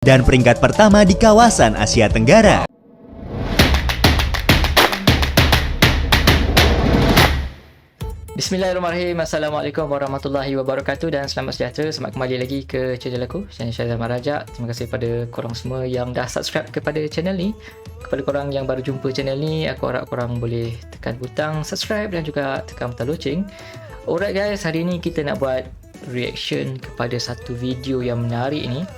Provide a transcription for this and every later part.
dan peringkat pertama di kawasan Asia Tenggara. Bismillahirrahmanirrahim. Assalamualaikum warahmatullahi wabarakatuh dan selamat sejahtera. Selamat kembali lagi ke channel aku, channel Syazal Maraja. Terima kasih kepada korang semua yang dah subscribe kepada channel ni. Kepada korang yang baru jumpa channel ni, aku harap korang boleh tekan butang subscribe dan juga tekan butang loceng. Alright guys, hari ni kita nak buat reaction kepada satu video yang menarik ni.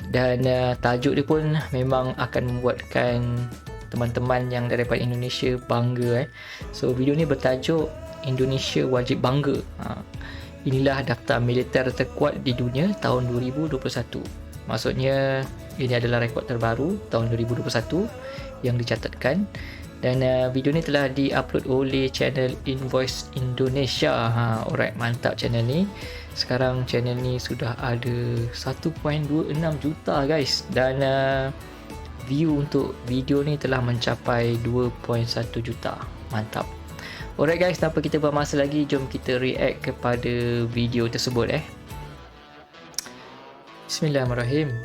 Dan tajuk dia pun memang akan membuatkan teman-teman yang daripada Indonesia bangga. So video ni bertajuk Indonesia Wajib Bangga. Inilah daftar militer terkuat di dunia tahun 2021. Maksudnya ini adalah rekod terbaru tahun 2021 yang dicatatkan. Dan video ni telah diupload oleh channel Invoice Indonesia. Alright, mantap channel ni. Sekarang channel ni sudah ada 1.26 juta guys. Dan view untuk video ni telah mencapai 2.1 juta. Mantap. Alright guys, tanpa kita buang masa lagi, jom kita react kepada video tersebut. Bismillahirrahmanirrahim.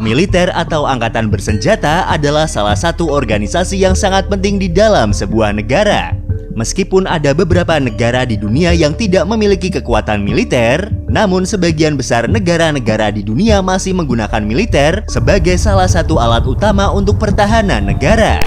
Militer atau angkatan bersenjata adalah salah satu organisasi yang sangat penting di dalam sebuah negara. Meskipun ada beberapa negara di dunia yang tidak memiliki kekuatan militer, namun sebagian besar negara-negara di dunia masih menggunakan militer sebagai salah satu alat utama untuk pertahanan negara.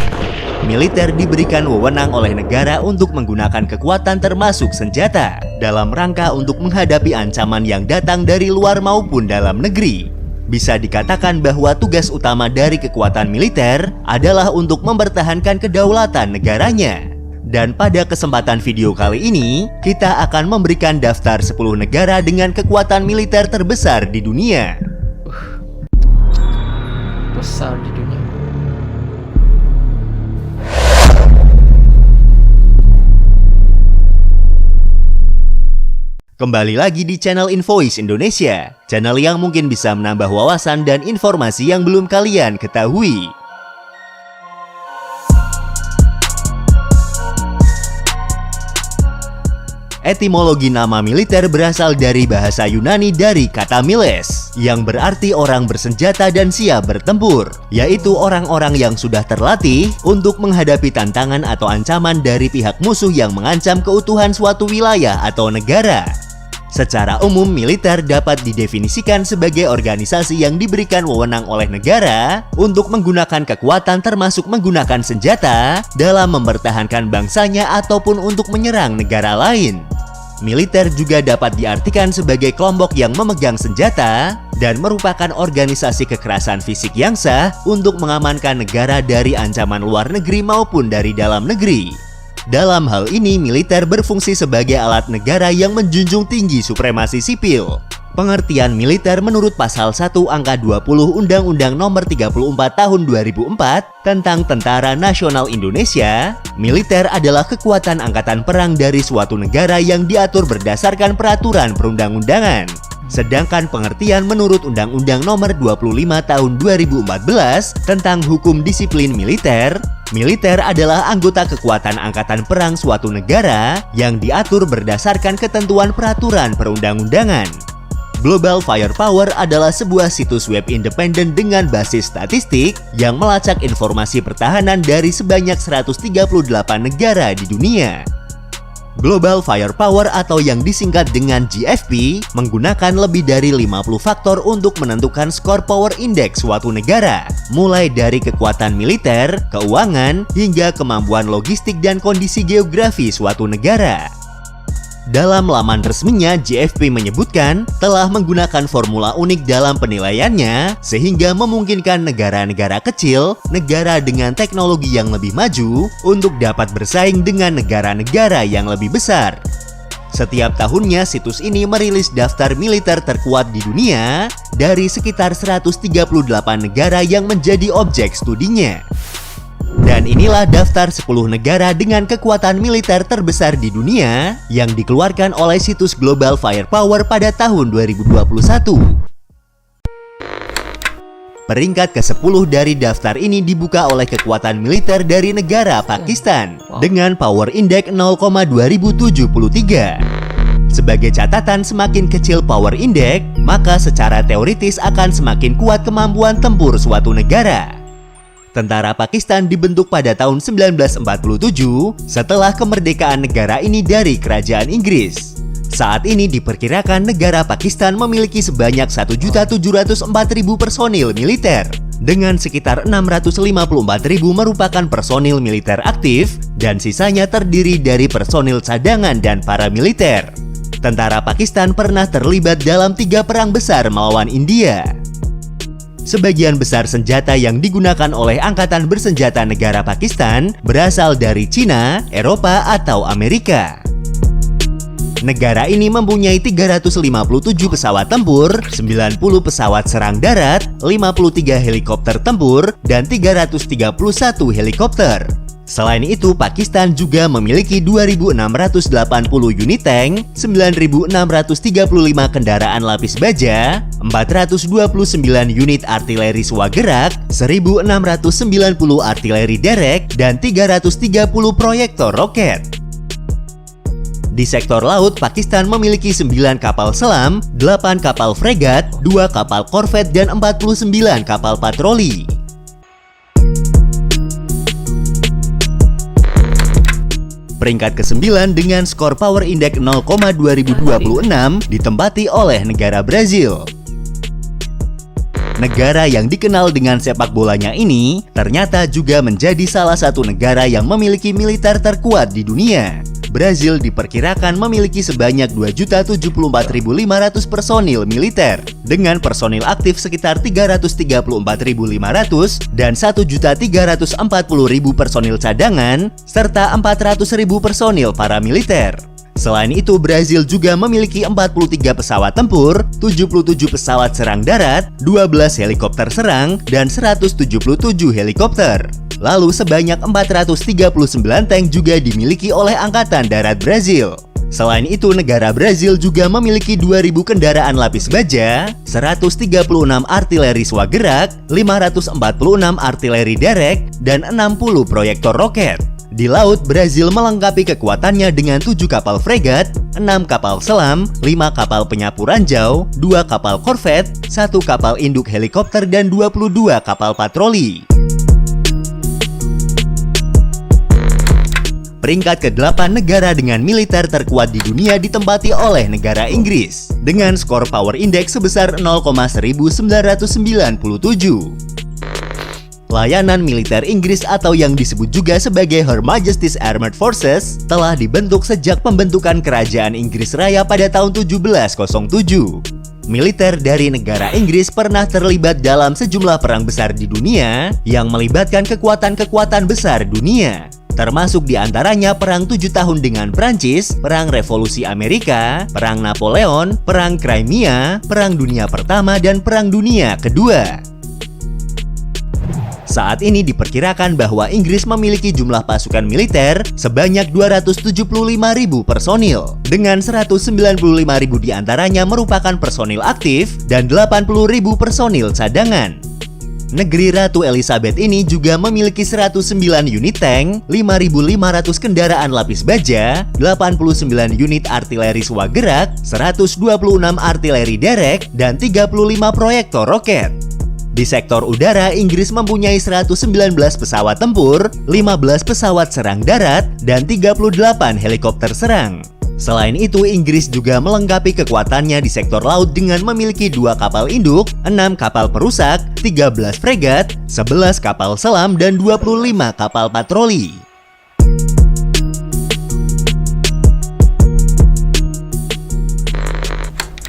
Militer diberikan wewenang oleh negara untuk menggunakan kekuatan termasuk senjata dalam rangka untuk menghadapi ancaman yang datang dari luar maupun dalam negeri. Bisa dikatakan bahwa tugas utama dari kekuatan militer adalah untuk mempertahankan kedaulatan negaranya. Dan pada kesempatan video kali ini, kita akan memberikan daftar 10 negara dengan kekuatan militer terbesar di dunia. Besar di dunia. Kembali lagi di channel Invoice Indonesia, channel yang mungkin bisa menambah wawasan dan informasi yang belum kalian ketahui. Etimologi nama militer berasal dari bahasa Yunani dari kata miles, yang berarti orang bersenjata dan siap bertempur, yaitu orang-orang yang sudah terlatih untuk menghadapi tantangan atau ancaman dari pihak musuh yang mengancam keutuhan suatu wilayah atau negara. Secara umum, militer dapat didefinisikan sebagai organisasi yang diberikan wewenang oleh negara untuk menggunakan kekuatan termasuk menggunakan senjata dalam mempertahankan bangsanya ataupun untuk menyerang negara lain. Militer juga dapat diartikan sebagai kelompok yang memegang senjata dan merupakan organisasi kekerasan fisik yang sah untuk mengamankan negara dari ancaman luar negeri maupun dari dalam negeri. Dalam hal ini, militer berfungsi sebagai alat negara yang menjunjung tinggi supremasi sipil. Pengertian militer menurut pasal 1 angka 20 Undang-Undang Nomor 34 Tahun 2004 tentang Tentara Nasional Indonesia, militer adalah kekuatan angkatan perang dari suatu negara yang diatur berdasarkan peraturan perundang-undangan. Sedangkan pengertian menurut Undang-Undang Nomor 25 Tahun 2014 tentang Hukum Disiplin Militer, militer adalah anggota kekuatan angkatan perang suatu negara yang diatur berdasarkan ketentuan peraturan perundang-undangan. Global Firepower adalah sebuah situs web independen dengan basis statistik yang melacak informasi pertahanan dari sebanyak 138 negara di dunia. Global Firepower atau yang disingkat dengan GFP menggunakan lebih dari 50 faktor untuk menentukan skor power index suatu negara, mulai dari kekuatan militer, keuangan, hingga kemampuan logistik dan kondisi geografi suatu negara. Dalam laman resminya, GFP menyebutkan telah menggunakan formula unik dalam penilaiannya sehingga memungkinkan negara-negara kecil, negara dengan teknologi yang lebih maju untuk dapat bersaing dengan negara-negara yang lebih besar. Setiap tahunnya, situs ini merilis daftar militer terkuat di dunia dari sekitar 138 negara yang menjadi objek studinya. Dan inilah daftar 10 negara dengan kekuatan militer terbesar di dunia yang dikeluarkan oleh situs Global Firepower pada tahun 2021. Peringkat ke-10 dari daftar ini dibuka oleh kekuatan militer dari negara Pakistan dengan Power Index 0,2073. Sebagai catatan, semakin kecil power index, maka secara teoritis akan semakin kuat kemampuan tempur suatu negara. Tentara Pakistan dibentuk pada tahun 1947 setelah kemerdekaan negara ini dari Kerajaan Inggris. Saat ini diperkirakan negara Pakistan memiliki sebanyak 1.704.000 personil militer, dengan sekitar 654.000 merupakan personil militer aktif dan sisanya terdiri dari personil cadangan dan paramiliter. Tentara Pakistan pernah terlibat dalam 3 perang besar melawan India. Sebagian besar senjata yang digunakan oleh Angkatan Bersenjata negara Pakistan berasal dari Cina, Eropa, atau Amerika. Negara ini mempunyai 357 pesawat tempur, 90 pesawat serang darat, 53 helikopter tempur, dan 331 helikopter. Selain itu, Pakistan juga memiliki 2.680 unit tank, 9.635 kendaraan lapis baja, 429 unit artileri swagerak, 1.690 artileri derek, dan 330 proyektor roket. Di sektor laut, Pakistan memiliki 9 kapal selam, 8 kapal fregat, 2 kapal korvet, dan 49 kapal patroli. Peringkat ke-9 dengan skor Power Index 0,2026 ditempati oleh negara Brazil. Negara yang dikenal dengan sepak bolanya ini ternyata juga menjadi salah satu negara yang memiliki militer terkuat di dunia. Brazil diperkirakan memiliki sebanyak 2.074.500 personil militer, dengan personil aktif sekitar 334.500 dan 1.340.000 personil cadangan, serta 400.000 personil paramiliter. Selain itu, Brazil juga memiliki 43 pesawat tempur, 77 pesawat serang darat, 12 helikopter serang, dan 177 helikopter. Lalu sebanyak 439 tank juga dimiliki oleh Angkatan Darat Brazil. Selain itu, negara Brazil juga memiliki 2.000 kendaraan lapis baja, 136 artileri swagerak, 546 artileri derek, dan 60 proyektor roket. Di laut, Brazil melengkapi kekuatannya dengan 7 kapal fregat, 6 kapal selam, 5 kapal penyapu ranjau, 2 kapal korvet, 1 kapal induk helikopter, dan 22 kapal patroli. Peringkat ke-8 negara dengan militer terkuat di dunia ditempati oleh negara Inggris, dengan skor Power Index sebesar 0,1997. Layanan militer Inggris atau yang disebut juga sebagai Her Majesty's Armed Forces telah dibentuk sejak pembentukan Kerajaan Inggris Raya pada tahun 1707. Militer dari negara Inggris pernah terlibat dalam sejumlah perang besar di dunia yang melibatkan kekuatan-kekuatan besar dunia, termasuk diantaranya Perang 7 Tahun dengan Prancis, Perang Revolusi Amerika, Perang Napoleon, Perang Crimea, Perang Dunia Pertama, dan Perang Dunia Kedua. Saat ini diperkirakan bahwa Inggris memiliki jumlah pasukan militer sebanyak 275.000 personil, dengan 195.000 diantaranya merupakan personil aktif dan 80.000 personil cadangan. Negeri Ratu Elizabeth ini juga memiliki 109 unit tank, 5.500 kendaraan lapis baja, 89 unit artileri swagerak, 126 artileri derek, dan 35 proyektor roket. Di sektor udara, Inggris mempunyai 119 pesawat tempur, 15 pesawat serang darat, dan 38 helikopter serang. Selain itu, Inggris juga melengkapi kekuatannya di sektor laut dengan memiliki 2 kapal induk, 6 kapal perusak, 13 fregat, 11 kapal selam, dan 25 kapal patroli.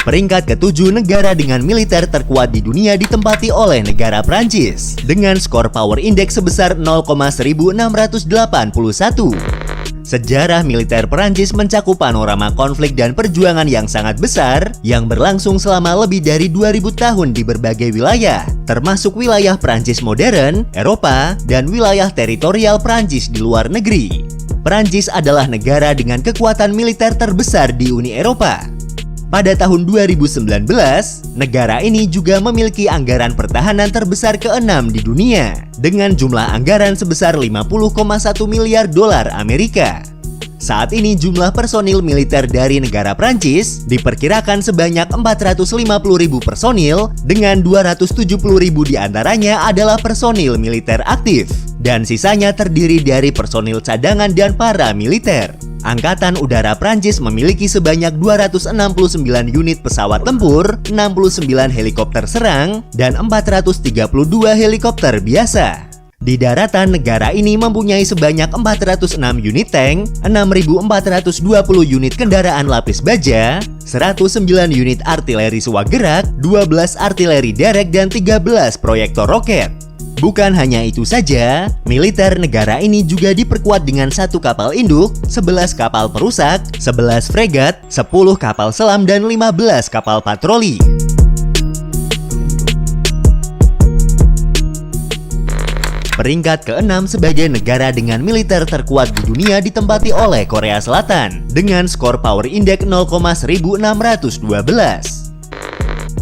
Peringkat ke-7 negara dengan militer terkuat di dunia ditempati oleh negara Prancis, dengan skor Power Index sebesar 0,1681. Sejarah militer Perancis mencakup panorama konflik dan perjuangan yang sangat besar yang berlangsung selama lebih dari 2000 tahun di berbagai wilayah, termasuk wilayah Perancis modern, Eropa, dan wilayah teritorial Perancis di luar negeri. Perancis adalah negara dengan kekuatan militer terbesar di Uni Eropa. Pada tahun 2019, negara ini juga memiliki anggaran pertahanan terbesar ke-6 di dunia, dengan jumlah anggaran sebesar 50,1 miliar dolar Amerika. Saat ini jumlah personil militer dari negara Prancis diperkirakan sebanyak 450.000 personil dengan 270.000 diantaranya adalah personil militer aktif dan sisanya terdiri dari personil cadangan dan paramiliter. Angkatan Udara Prancis memiliki sebanyak 269 unit pesawat tempur, 69 helikopter serang, dan 432 helikopter biasa. Di daratan, negara ini mempunyai sebanyak 406 unit tank, 6.420 unit kendaraan lapis baja, 109 unit artileri sewagerak, 12 artileri derek, dan 13 proyektor roket. Bukan hanya itu saja, militer negara ini juga diperkuat dengan 1 kapal induk, 11 kapal perusak, 11 fregat, 10 kapal selam, dan 15 kapal patroli. Peringkat ke-6 sebagai negara dengan militer terkuat di dunia ditempati oleh Korea Selatan dengan skor Power Index 0,1612.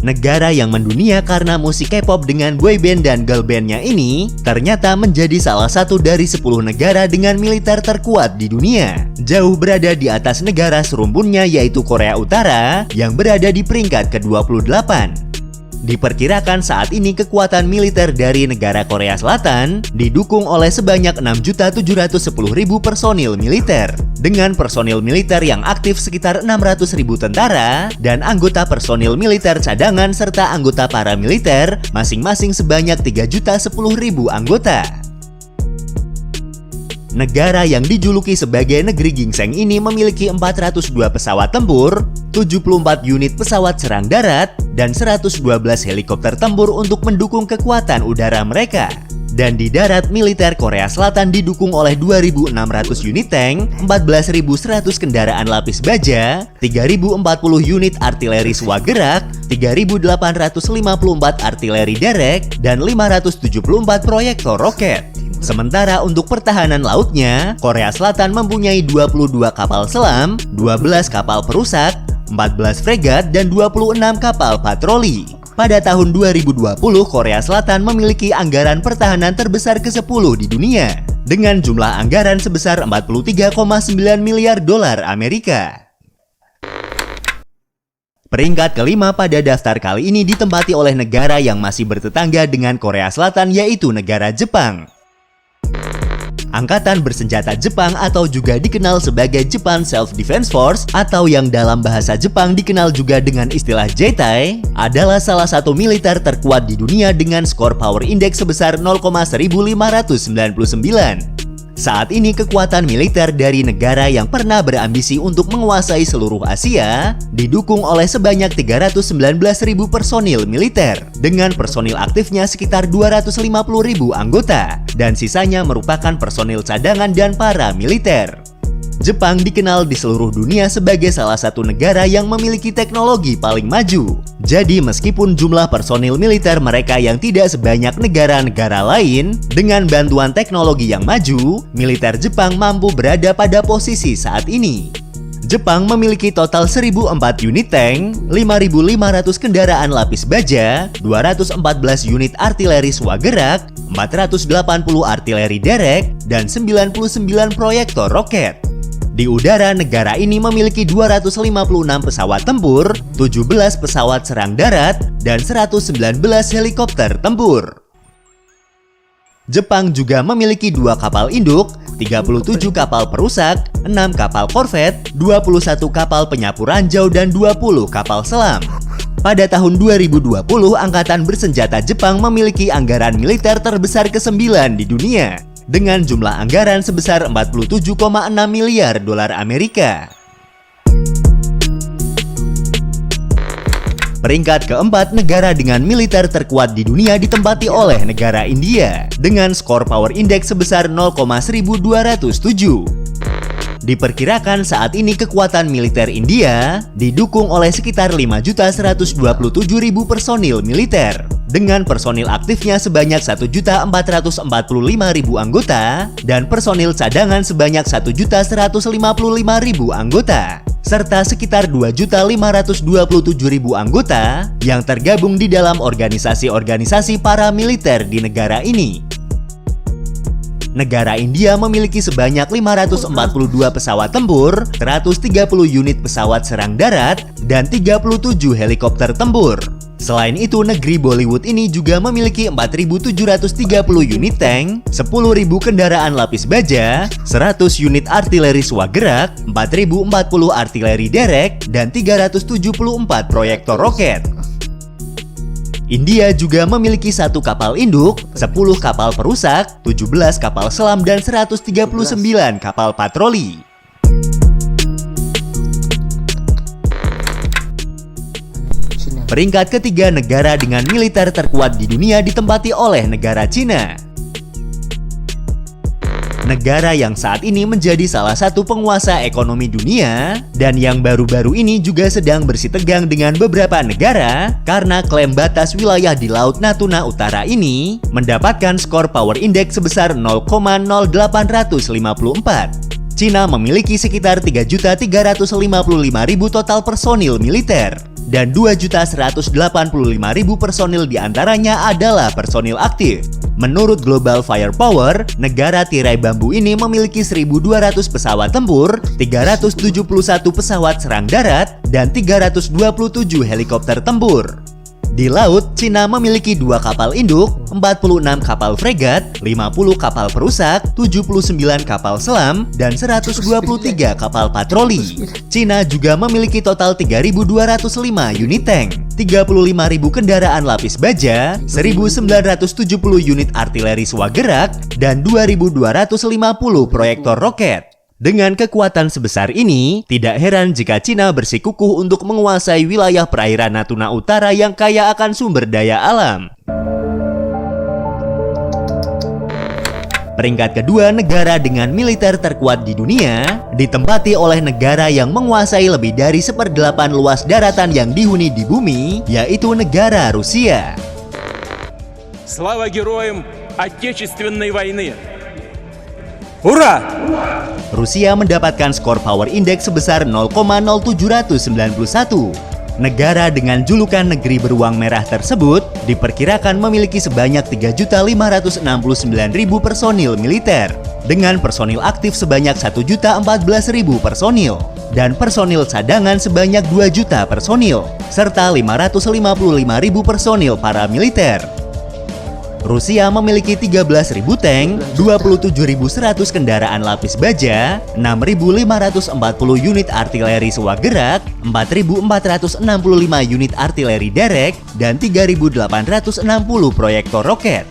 Negara yang mendunia karena musik K-pop dengan boyband dan girlbandnya ini ternyata menjadi salah satu dari 10 negara dengan militer terkuat di dunia. Jauh berada di atas negara serumpunnya yaitu Korea Utara yang berada di peringkat ke-28. Diperkirakan saat ini kekuatan militer dari negara Korea Selatan didukung oleh sebanyak 6.710.000 personil militer dengan personil militer yang aktif sekitar 600.000 tentara dan anggota personil militer cadangan serta anggota paramiliter masing-masing sebanyak 3.010.000 anggota. Negara yang dijuluki sebagai negeri gingseng ini memiliki 402 pesawat tempur, 74 unit pesawat serang darat, dan 112 helikopter tempur untuk mendukung kekuatan udara mereka. Dan di darat, militer Korea Selatan didukung oleh 2.600 unit tank, 14.100 kendaraan lapis baja, 3.040 unit artileri sewagerak, 3.854 artileri derek, dan 574 proyektor roket. Sementara untuk pertahanan lautnya, Korea Selatan mempunyai 22 kapal selam, 12 kapal perusak, 14 fregat, dan 26 kapal patroli. Pada tahun 2020, Korea Selatan memiliki anggaran pertahanan terbesar ke-10 di dunia, dengan jumlah anggaran sebesar 43,9 miliar dolar Amerika. Peringkat kelima pada daftar kali ini ditempati oleh negara yang masih bertetangga dengan Korea Selatan yaitu negara Jepang. Angkatan bersenjata Jepang atau juga dikenal sebagai Japan Self-Defense Force atau yang dalam bahasa Jepang dikenal juga dengan istilah JETAI adalah salah satu militer terkuat di dunia dengan skor Power Index sebesar 0,1599. Saat ini kekuatan militer dari negara yang pernah berambisi untuk menguasai seluruh Asia didukung oleh sebanyak 319.000 personil militer dengan personil aktifnya sekitar 250.000 anggota dan sisanya merupakan personil cadangan dan paramiliter. Jepang dikenal di seluruh dunia sebagai salah satu negara yang memiliki teknologi paling maju. Jadi meskipun jumlah personil militer mereka yang tidak sebanyak negara-negara lain, dengan bantuan teknologi yang maju, militer Jepang mampu berada pada posisi saat ini. Jepang memiliki total 1.004 unit tank, 5.500 kendaraan lapis baja, 214 unit artileri sewagerak, 480 artileri derek, dan 99 proyektor roket. Di udara, negara ini memiliki 256 pesawat tempur, 17 pesawat serang darat, dan 119 helikopter tempur. Jepang juga memiliki 2 kapal induk, 37 kapal perusak, 6 kapal korvet, 21 kapal penyapu ranjau, dan 20 kapal selam. Pada tahun 2020, Angkatan Bersenjata Jepang memiliki anggaran militer terbesar ke-9 di dunia, dengan jumlah anggaran sebesar 47,6 miliar dolar Amerika. Peringkat keempat, negara dengan militer terkuat di dunia ditempati oleh negara India dengan skor Power Index sebesar 0,1207. Diperkirakan saat ini kekuatan militer India didukung oleh sekitar 5.127.000 personil militer dengan personil aktifnya sebanyak 1.445.000 anggota dan personil cadangan sebanyak 1.155.000 anggota serta sekitar 2.527.000 anggota yang tergabung di dalam organisasi-organisasi paramiliter di negara ini. Negara India memiliki sebanyak 542 pesawat tempur, 130 unit pesawat serang darat, dan 37 helikopter tempur. Selain itu, negeri Bollywood ini juga memiliki 4.730 unit tank, 10.000 kendaraan lapis baja, 100 unit artileri swagerak, 4.040 artileri derek, dan 374 proyektor roket. India juga memiliki 1 kapal induk, 10 kapal perusak, 17 kapal selam, dan 139 kapal patroli. Peringkat ketiga negara dengan militer terkuat di dunia ditempati oleh negara Cina. Negara yang saat ini menjadi salah satu penguasa ekonomi dunia dan yang baru-baru ini juga sedang bersitegang dengan beberapa negara karena klaim batas wilayah di Laut Natuna Utara ini mendapatkan skor Power Index sebesar 0,0854. Cina memiliki sekitar 3.355.000 total personil militer dan 2.185.000 personil diantaranya adalah personil aktif. Menurut Global Firepower, negara tirai bambu ini memiliki 1.200 pesawat tempur, 371 pesawat serang darat, dan 327 helikopter tempur. Di laut, Cina memiliki 2 kapal induk, 46 kapal fregat, 50 kapal perusak, 79 kapal selam, dan 123 kapal patroli. Cina juga memiliki total 3.205 unit tank, 35.000 kendaraan lapis baja, 1.970 unit artileri swagerak, dan 2.250 proyektor roket. Dengan kekuatan sebesar ini, tidak heran jika Cina bersikukuh untuk menguasai wilayah perairan Natuna Utara yang kaya akan sumber daya alam. Peringkat kedua negara dengan militer terkuat di dunia ditempati oleh negara yang menguasai lebih dari 1/8 luas daratan yang dihuni di bumi, yaitu negara Rusia. Слава героям Отечественной войны! Hurra! Rusia mendapatkan skor Power Index sebesar 0,0791. Negara dengan julukan negeri beruang merah tersebut diperkirakan memiliki sebanyak 3.569.000 personil militer dengan personil aktif sebanyak 1.014.000 personil dan personil cadangan sebanyak 2 juta personil serta 555.000 personil paramiliter. Rusia memiliki 13.000 tank, 27.100 kendaraan lapis baja, 6.540 unit artileri swagerak, 4.465 unit artileri derek, dan 3.860 proyektor roket.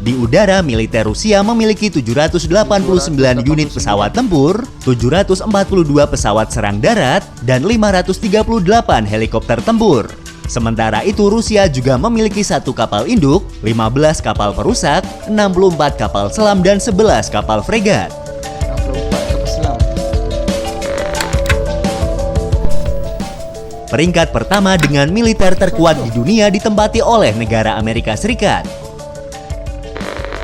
Di udara, militer Rusia memiliki 789 unit pesawat tempur, 742 pesawat serang darat, dan 538 helikopter tempur. Sementara itu, Rusia juga memiliki 1 kapal induk, 15 kapal perusak, 64 kapal selam, dan 11 kapal fregat. 64 kapal selam. Peringkat pertama dengan militer terkuat di dunia ditempati oleh negara Amerika Serikat.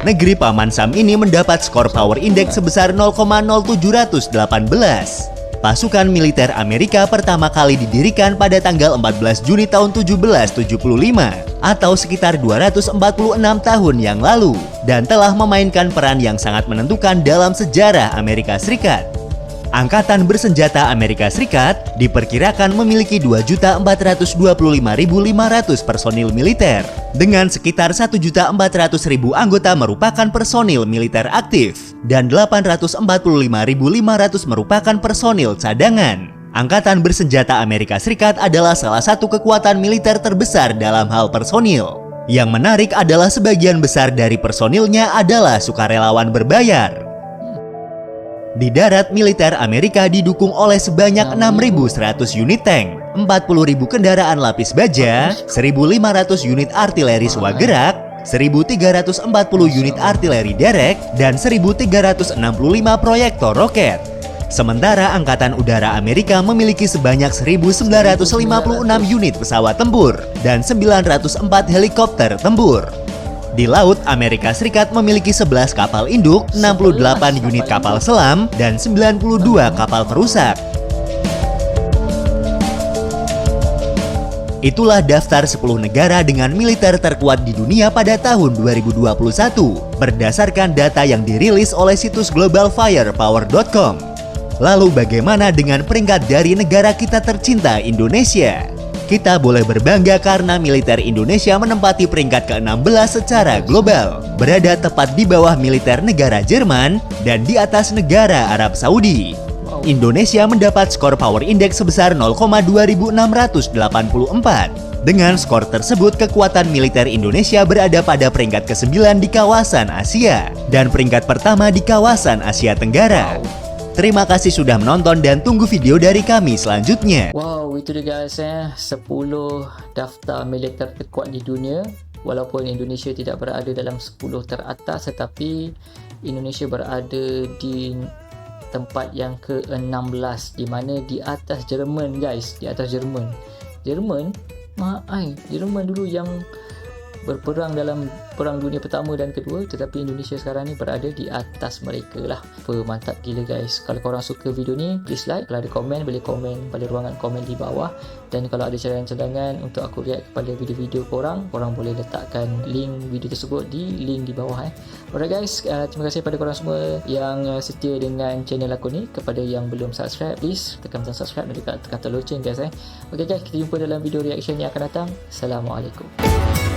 Negeri Paman Sam ini mendapat skor Power Index sebesar 0,0718. Pasukan militer Amerika pertama kali didirikan pada tanggal 14 Juni tahun 1775 atau sekitar 246 tahun yang lalu dan telah memainkan peran yang sangat menentukan dalam sejarah Amerika Serikat. Angkatan bersenjata Amerika Serikat diperkirakan memiliki 2.425.500 personil militer dengan sekitar 1.400.000 anggota merupakan personil militer aktif dan 845.500 merupakan personil cadangan. Angkatan bersenjata Amerika Serikat adalah salah satu kekuatan militer terbesar dalam hal personil. Yang menarik adalah sebagian besar dari personilnya adalah sukarelawan berbayar. Di darat, militer Amerika didukung oleh sebanyak 6.100 unit tank, 40.000 kendaraan lapis baja, 1.500 unit artileri swagerak, 1.340 unit artileri derek, dan 1.365 proyektor roket. Sementara Angkatan Udara Amerika memiliki sebanyak 1.956 unit pesawat tempur dan 904 helikopter tempur. Di laut, Amerika Serikat memiliki 11 kapal induk, 68 unit kapal selam, dan 92 kapal perusak. Itulah daftar 10 negara dengan militer terkuat di dunia pada tahun 2021 berdasarkan data yang dirilis oleh situs globalfirepower.com. Lalu bagaimana dengan peringkat dari negara kita tercinta Indonesia? Kita boleh berbangga karena militer Indonesia menempati peringkat ke-16 secara global, berada tepat di bawah militer negara Jerman dan di atas negara Arab Saudi. Indonesia mendapat skor Power Index sebesar 0,2684. Dengan skor tersebut, kekuatan militer Indonesia berada pada peringkat ke-9 di kawasan Asia dan peringkat pertama di kawasan Asia Tenggara. Terima kasih sudah menonton dan tunggu video dari kami selanjutnya. Wow, itu dia guys 10 daftar militer terkuat di dunia. Walaupun Indonesia tidak berada dalam 10 teratas, tetapi Indonesia berada di tempat yang ke-16, di mana di atas Jerman guys, di atas Jerman. Jerman dulu yang berperang dalam Perang Dunia Pertama dan Kedua, tetapi Indonesia sekarang ni berada di atas mereka lah. Mantap gila guys. Kalau korang suka video ni, please like. Kalau ada komen, boleh komen pada ruangan komen di bawah. Dan kalau ada cadangan-cadangan untuk aku react kepada video-video korang boleh letakkan link video tersebut di link di bawah. Alright guys, terima kasih kepada korang semua yang setia dengan channel aku ni. Kepada yang belum subscribe, please tekan butang subscribe dan tekan loceng guys. Okay guys, kita jumpa dalam video reaction yang akan datang. Assalamualaikum.